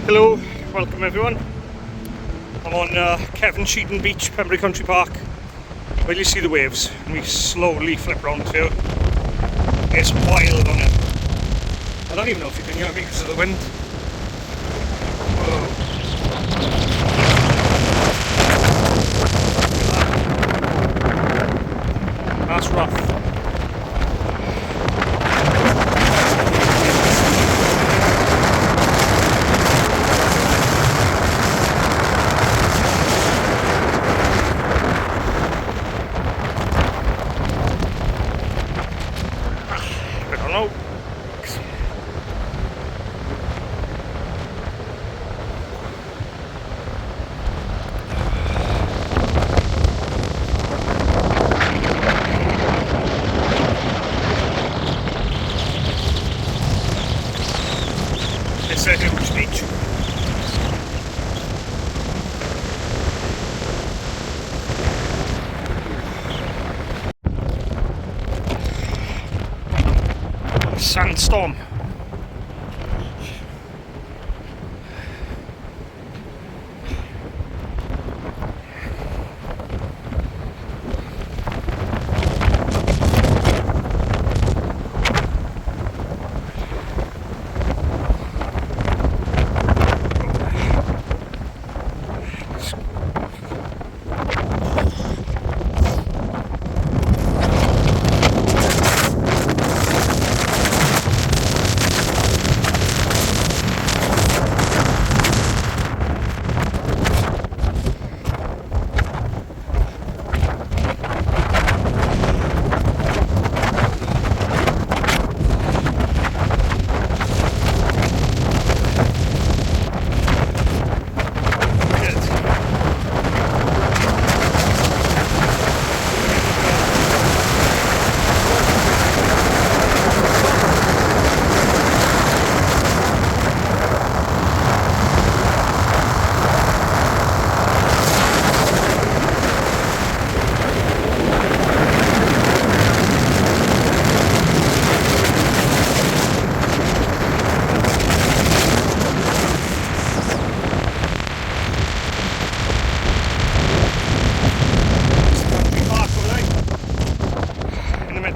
Hello, welcome everyone. I'm on Cefn Sidan beach, Pembrey County Park. Well, you see the waves, and we slowly flip round here. It's wild on it. I don't even know if you can hear me because of the wind. Whoa. That's rough. I don't know. It's a huge beach. Sandstorm.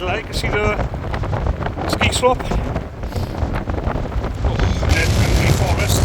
You can see the ski slope. And then Pembrey Forest.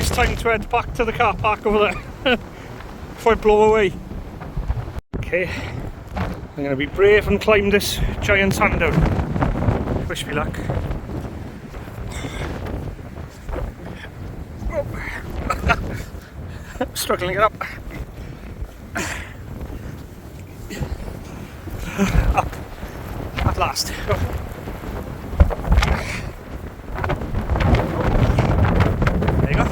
Time to head back to the car park over there before I blow away. Okay, I'm going to be brave and climb this giant sand dune. Wish me luck. Struggling it up. Up at last. There you go.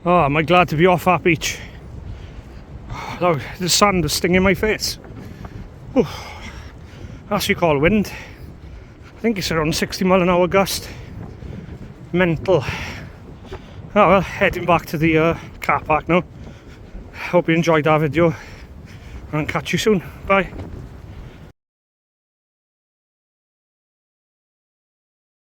Oh, am I glad to be off that beach. Oh, the sand is stinging my face. Oh, that's what you call wind. I think it's around 60 mile an hour gust. Mental. Oh well, heading back to the car park now. Hope you enjoyed our video and catch you soon. Bye.